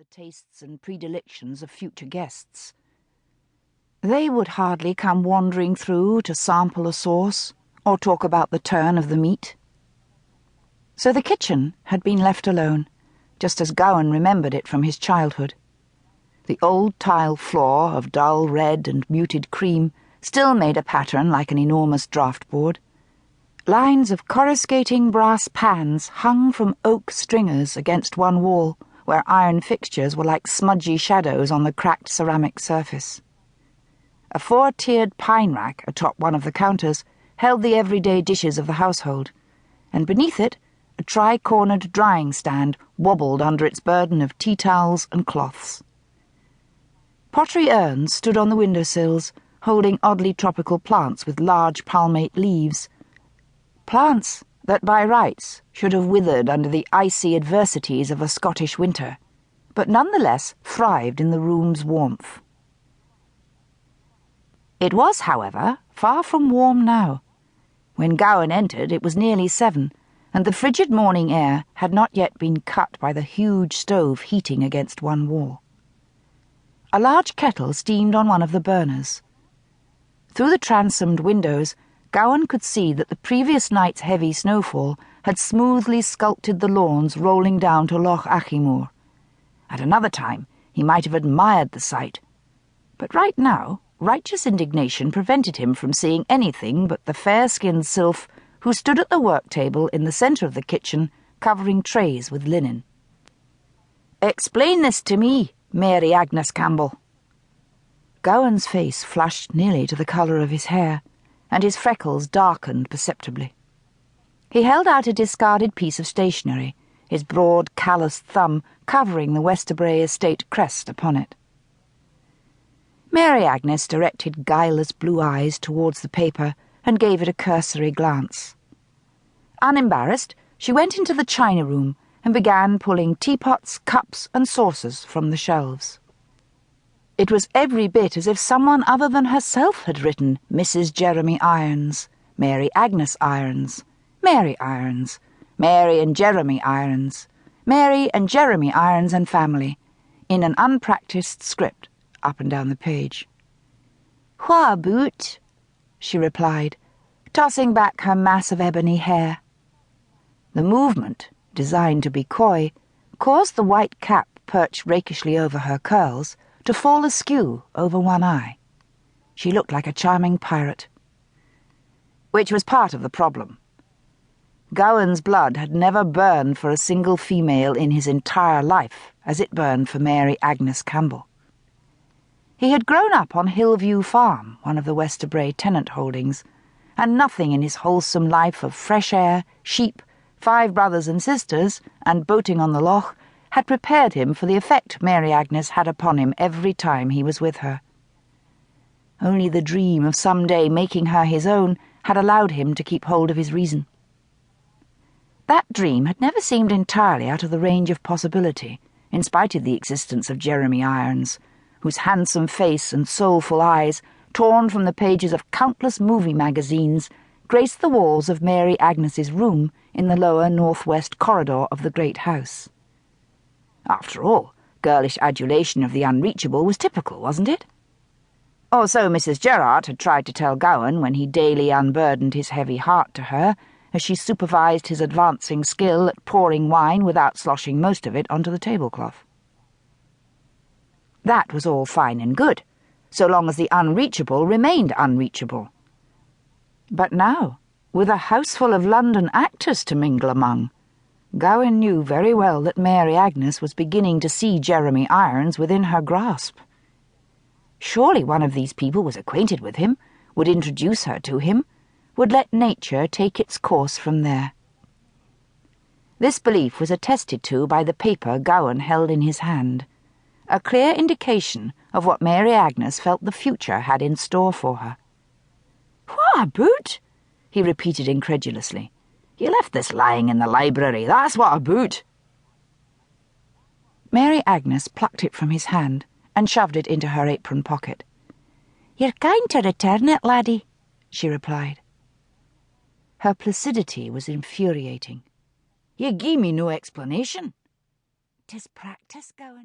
the tastes and predilections of future guests. They would hardly come wandering through to sample a sauce or talk about the turn of the meat. So the kitchen had been left alone, just as Gowan remembered it from his childhood. The old tile floor of dull red and muted cream still made a pattern like an enormous draught board. Lines of coruscating brass pans hung from oak stringers against one wall, where iron fixtures were like smudgy shadows on the cracked ceramic surface. A 4-tiered pine rack atop one of the counters held the everyday dishes of the household, and beneath it a tri-cornered drying stand wobbled under its burden of tea towels and cloths. Pottery urns stood on the windowsills, holding oddly tropical plants with large palmate leaves. Plants that by rights should have withered under the icy adversities of a Scottish winter, but nonetheless thrived in the room's warmth. It was, however, far from warm now. When Gowan entered, it was nearly 7, and the frigid morning air had not yet been cut by the huge stove heating against one wall. A large kettle steamed on one of the burners. Through the transomed windows, Gowan could see that the previous night's heavy snowfall had smoothly sculpted the lawns rolling down to Loch Achimore. At another time, he might have admired the sight, but right now, righteous indignation prevented him from seeing anything but the fair-skinned sylph who stood at the work table in the centre of the kitchen, covering trays with linen. "Explain this to me, Mary Agnes Campbell." Gowan's face flushed nearly to the colour of his hair, and his freckles darkened perceptibly. He held out a discarded piece of stationery, his broad, calloused thumb covering the Westerbray estate crest upon it. Mary Agnes directed guileless blue eyes towards the paper and gave it a cursory glance. Unembarrassed, she went into the china room and began pulling teapots, cups, and saucers from the shelves. It was every bit as if someone other than herself had written Mrs. Jeremy Irons, Mary Agnes Irons, Mary Irons, Mary and Jeremy Irons, Mary and Jeremy Irons and family, in an unpractised script up and down the page. "Wha aboot?" she replied, tossing back her mass of ebony hair. The movement, designed to be coy, caused the white cap perched rakishly over her curls to fall askew over one eye. She looked like a charming pirate. Which was part of the problem. Gowan's blood had never burned for a single female in his entire life as it burned for Mary Agnes Campbell. He had grown up on Hillview Farm, one of the Westerbray tenant holdings, and nothing in his wholesome life of fresh air, sheep, 5 brothers and sisters, and boating on the loch had prepared him for the effect Mary Agnes had upon him every time he was with her. Only the dream of some day making her his own had allowed him to keep hold of his reason. That dream had never seemed entirely out of the range of possibility, in spite of the existence of Jeremy Irons, whose handsome face and soulful eyes, torn from the pages of countless movie magazines, graced the walls of Mary Agnes's room in the lower northwest corridor of the great house. After all, girlish adulation of the unreachable was typical, wasn't it? Or so Mrs. Gerrard had tried to tell Gowan when he daily unburdened his heavy heart to her, as she supervised his advancing skill at pouring wine without sloshing most of it onto the tablecloth. That was all fine and good, so long as the unreachable remained unreachable. But now, with a houseful of London actors to mingle among, Gowan knew very well that Mary Agnes was beginning to see Jeremy Irons within her grasp. Surely one of these people was acquainted with him, would introduce her to him, would let nature take its course from there. This belief was attested to by the paper Gowan held in his hand, a clear indication of what Mary Agnes felt the future had in store for her. "Wha aboot?" he repeated incredulously. "You left this lying in the library, that's what aboot." Mary Agnes plucked it from his hand and shoved it into her apron pocket. "You're kind to return it, laddie," she replied. Her placidity was infuriating. "You gie me no explanation." "'Tis practice, Gowan."